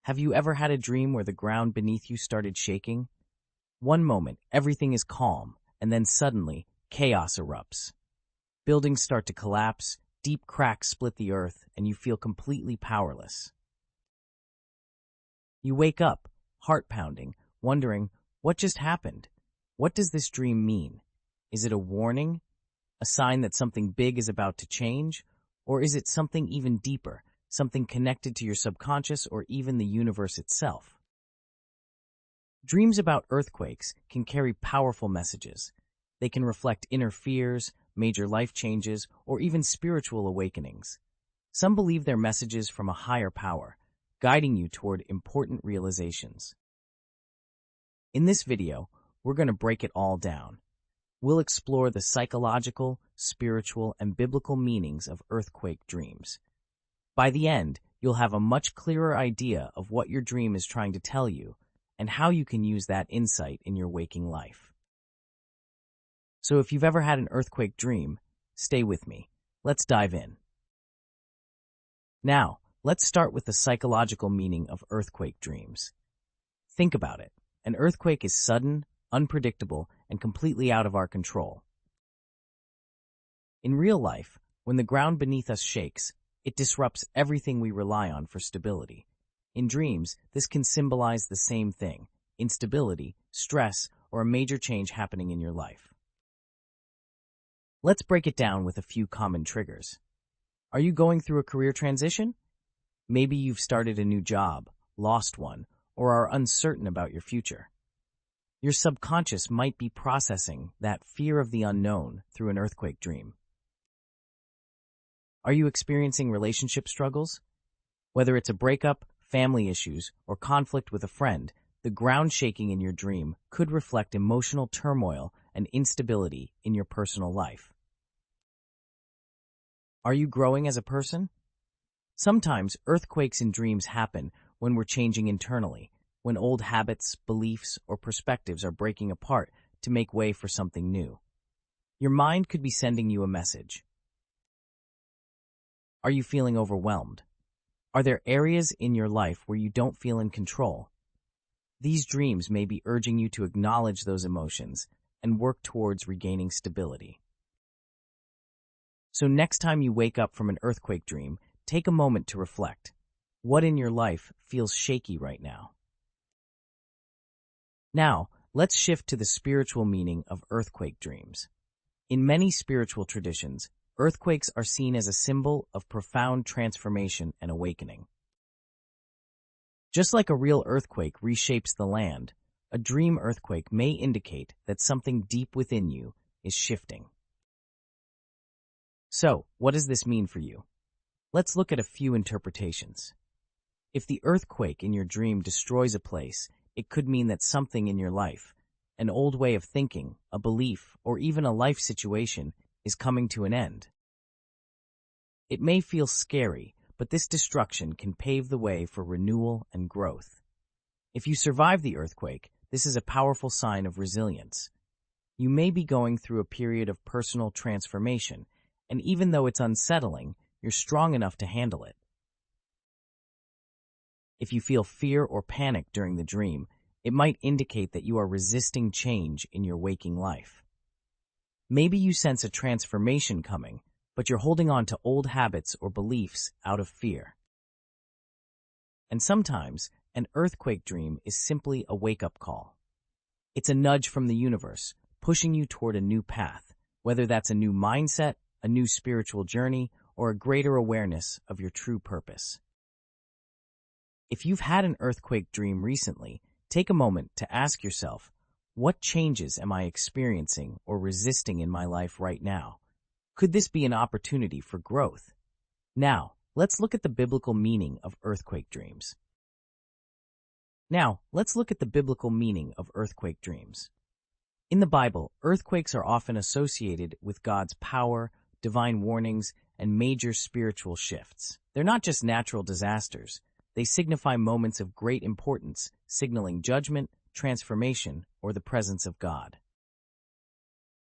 Have you ever had a dream where the ground beneath you started shaking? One moment, everything is calm, and then suddenly, chaos erupts. Buildings start to collapse, deep cracks split the earth, and you feel completely powerless. You wake up, heart pounding, wondering, what just happened? What does this dream mean? Is it a warning? A sign that something big is about to change? Or is it something even deeper, something connected to your subconscious or even the universe itself? Dreams about earthquakes can carry powerful messages. They can reflect inner fears, major life changes, or even spiritual awakenings. Some believe they're messages from a higher power, guiding you toward important realizations. In this video, we're going to break it all down. We'll explore the psychological, spiritual, and biblical meanings of earthquake dreams. By the end, you'll have a much clearer idea of what your dream is trying to tell you and how you can use that insight in your waking life. So if you've ever had an earthquake dream, stay with me. Let's dive in. Now, let's start with the psychological meaning of earthquake dreams. Think about it. An earthquake is sudden, unpredictable, and completely out of our control. In real life, when the ground beneath us shakes, it disrupts everything we rely on for stability. In dreams, this can symbolize the same thing: instability, stress, or a major change happening in your life. Let's break it down with a few common triggers. Are you going through a career transition? Maybe you've started a new job, lost one, or are uncertain about your future. Your subconscious might be processing that fear of the unknown through an earthquake dream. Are you experiencing relationship struggles? Whether it's a breakup, family issues, or conflict with a friend, the ground shaking in your dream could reflect emotional turmoil and instability in your personal life. Are you growing as a person? Sometimes earthquakes in dreams happen when we're changing internally, when old habits, beliefs, or perspectives are breaking apart to make way for something new. Your mind could be sending you a message. Are you feeling overwhelmed? Are there areas in your life where you don't feel in control? These dreams may be urging you to acknowledge those emotions and work towards regaining stability. So next time you wake up from an earthquake dream, take a moment to reflect. What in your life feels shaky right now? Now, let's shift to the spiritual meaning of earthquake dreams. In many spiritual traditions, earthquakes are seen as a symbol of profound transformation and awakening. Just like a real earthquake reshapes the land, a dream earthquake may indicate that something deep within you is shifting. So, what does this mean for you? Let's look at a few interpretations. If the earthquake in your dream destroys a place, it could mean that something in your life, an old way of thinking, a belief, or even a life situation, is coming to an end. It may feel scary, but this destruction can pave the way for renewal and growth. If you survive the earthquake, this is a powerful sign of resilience. You may be going through a period of personal transformation, and even though it's unsettling, you're strong enough to handle it. If you feel fear or panic during the dream, it might indicate that you are resisting change in your waking life. Maybe you sense a transformation coming, but you're holding on to old habits or beliefs out of fear. And sometimes, an earthquake dream is simply a wake-up call. It's a nudge from the universe, pushing you toward a new path, whether that's a new mindset, a new spiritual journey, or a greater awareness of your true purpose. If you've had an earthquake dream recently, take a moment to ask yourself, what changes am I experiencing or resisting in my life right now? Could this be an opportunity for growth? Now, let's look at the biblical meaning of earthquake dreams. In the Bible, earthquakes are often associated with God's power, divine warnings, and major spiritual shifts. They're not just natural disasters. They signify moments of great importance, signaling judgment, transformation, or the presence of God.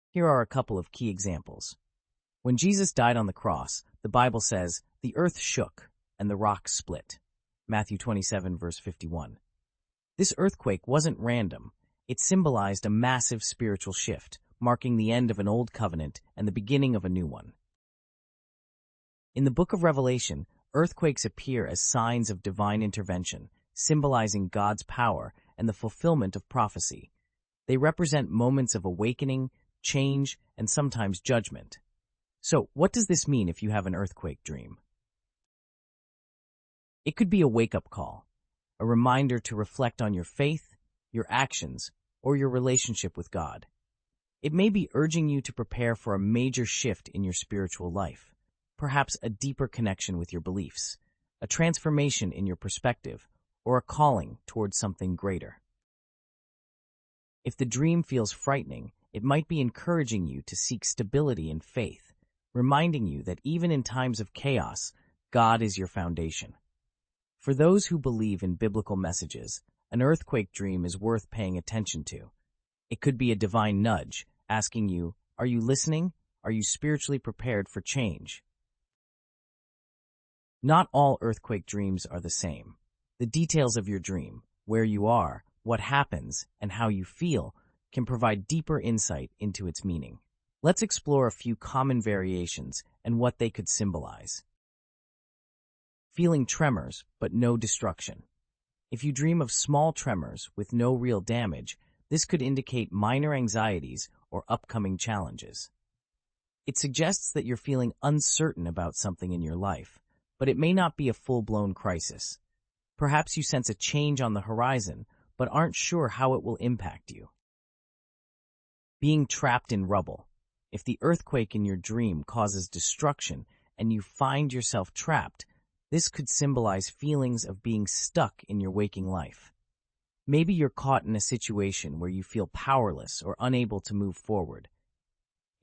Here are a couple of key examples. When Jesus died on the cross, the Bible says, "The earth shook and the rocks split." Matthew 27, verse 51. This earthquake wasn't random. It symbolized a massive spiritual shift, marking the end of an old covenant and the beginning of a new one. In the book of Revelation, earthquakes appear as signs of divine intervention, symbolizing God's power and the fulfillment of prophecy. They represent moments of awakening, change, and sometimes judgment. So, what does this mean if you have an earthquake dream? It could be a wake-up call, a reminder to reflect on your faith, your actions, or your relationship with God. It may be urging you to prepare for a major shift in your spiritual life, perhaps a deeper connection with your beliefs, a transformation in your perspective, or a calling towards something greater. If the dream feels frightening, it might be encouraging you to seek stability in faith, reminding you that even in times of chaos, God is your foundation. For those who believe in biblical messages, an earthquake dream is worth paying attention to. It could be a divine nudge, asking you, are you listening? Are you spiritually prepared for change? Not all earthquake dreams are the same. The details of your dream, where you are, what happens, and how you feel, can provide deeper insight into its meaning. Let's explore a few common variations and what they could symbolize. Feeling tremors, but no destruction. If you dream of small tremors with no real damage, this could indicate minor anxieties or upcoming challenges. It suggests that you're feeling uncertain about something in your life, but it may not be a full-blown crisis. Perhaps you sense a change on the horizon, but aren't sure how it will impact you. Being trapped in rubble. If the earthquake in your dream causes destruction and you find yourself trapped, this could symbolize feelings of being stuck in your waking life. Maybe you're caught in a situation where you feel powerless or unable to move forward.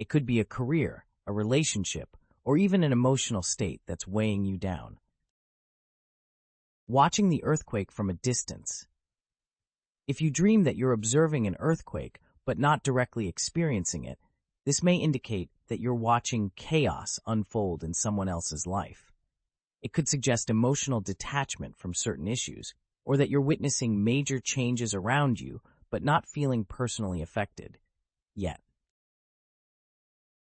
It could be a career, a relationship, or even an emotional state that's weighing you down. Watching the earthquake from a distance. If you dream that you're observing an earthquake but not directly experiencing it, this may indicate that you're watching chaos unfold in someone else's life. It could suggest emotional detachment from certain issues, or that you're witnessing major changes around you but not feeling personally affected yet.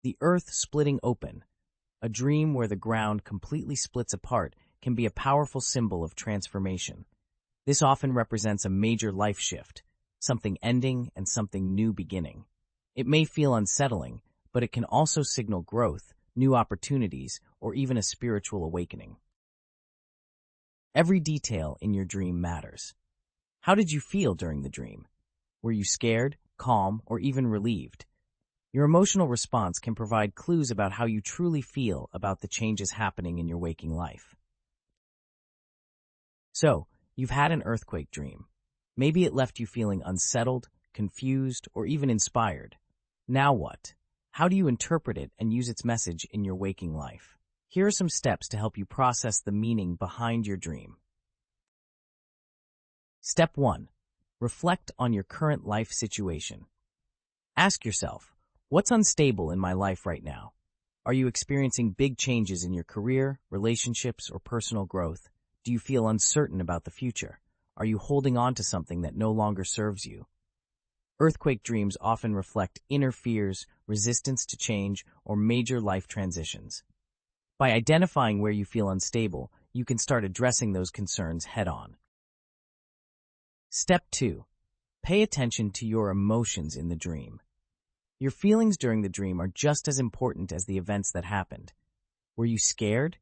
The earth splitting open. A dream where the ground completely splits apart can be a powerful symbol of transformation. This often represents a major life shift, something ending and something new beginning. It may feel unsettling, but it can also signal growth, new opportunities, or even a spiritual awakening. Every detail in your dream matters. How did you feel during the dream? Were you scared, calm, or even relieved? Your emotional response can provide clues about how you truly feel about the changes happening in your waking life. So, you've had an earthquake dream. Maybe it left you feeling unsettled, confused, or even inspired. Now what? How do you interpret it and use its message in your waking life? Here are some steps to help you process the meaning behind your dream. Step 1. Reflect on your current life situation. Ask yourself, what's unstable in my life right now? Are you experiencing big changes in your career, relationships, or personal growth? Do you feel uncertain about the future? Are you holding on to something that no longer serves you? Earthquake dreams often reflect inner fears, resistance to change, or major life transitions. By identifying where you feel unstable, you can start addressing those concerns head-on. Step 2. Pay attention to your emotions in the dream. Your feelings during the dream are just as important as the events that happened. Were you scared?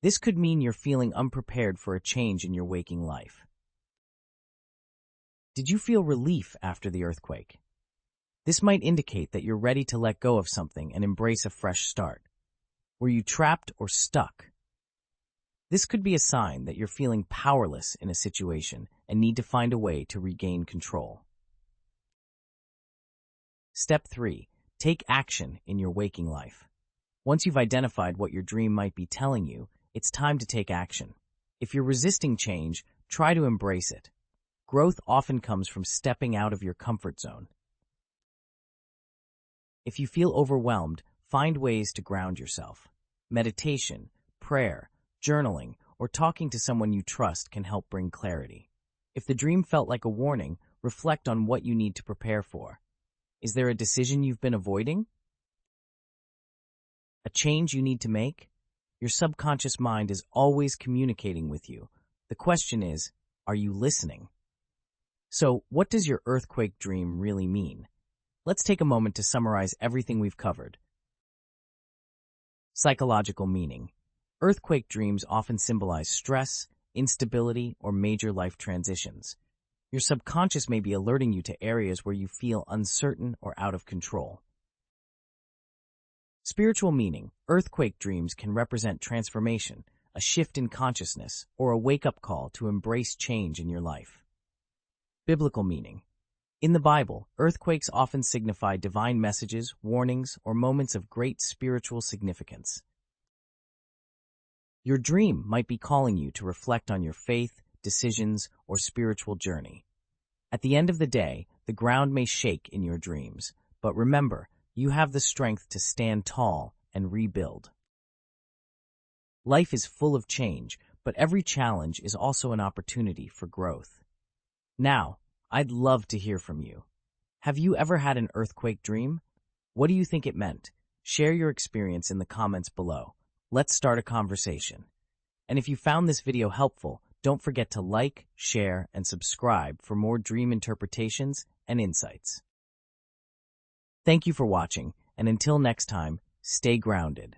This could mean you're feeling unprepared for a change in your waking life. Did you feel relief after the earthquake? This might indicate that you're ready to let go of something and embrace a fresh start. Were you trapped or stuck? This could be a sign that you're feeling powerless in a situation and need to find a way to regain control. Step 3. Take action in your waking life. Once you've identified what your dream might be telling you, it's time to take action. If you're resisting change, try to embrace it. Growth often comes from stepping out of your comfort zone. If you feel overwhelmed, find ways to ground yourself. Meditation, prayer, journaling, or talking to someone you trust can help bring clarity. If the dream felt like a warning, reflect on what you need to prepare for. Is there a decision you've been avoiding? A change you need to make? Your subconscious mind is always communicating with you. The question is, are you listening? So, what does your earthquake dream really mean? Let's take a moment to summarize everything we've covered. Psychological meaning. Earthquake dreams often symbolize stress, instability, or major life transitions. Your subconscious may be alerting you to areas where you feel uncertain or out of control. Spiritual meaning. Earthquake dreams can represent transformation, a shift in consciousness, or a wake-up call to embrace change in your life. Biblical meaning. In the Bible, earthquakes often signify divine messages, warnings, or moments of great spiritual significance. Your dream might be calling you to reflect on your faith, decisions, or spiritual journey. At the end of the day, the ground may shake in your dreams, but remember, you have the strength to stand tall and rebuild. Life is full of change, but every challenge is also an opportunity for growth. Now, I'd love to hear from you. Have you ever had an earthquake dream? What do you think it meant? Share your experience in the comments below. Let's start a conversation. And if you found this video helpful, don't forget to like, share, and subscribe for more dream interpretations and insights. Thank you for watching, and until next time, stay grounded.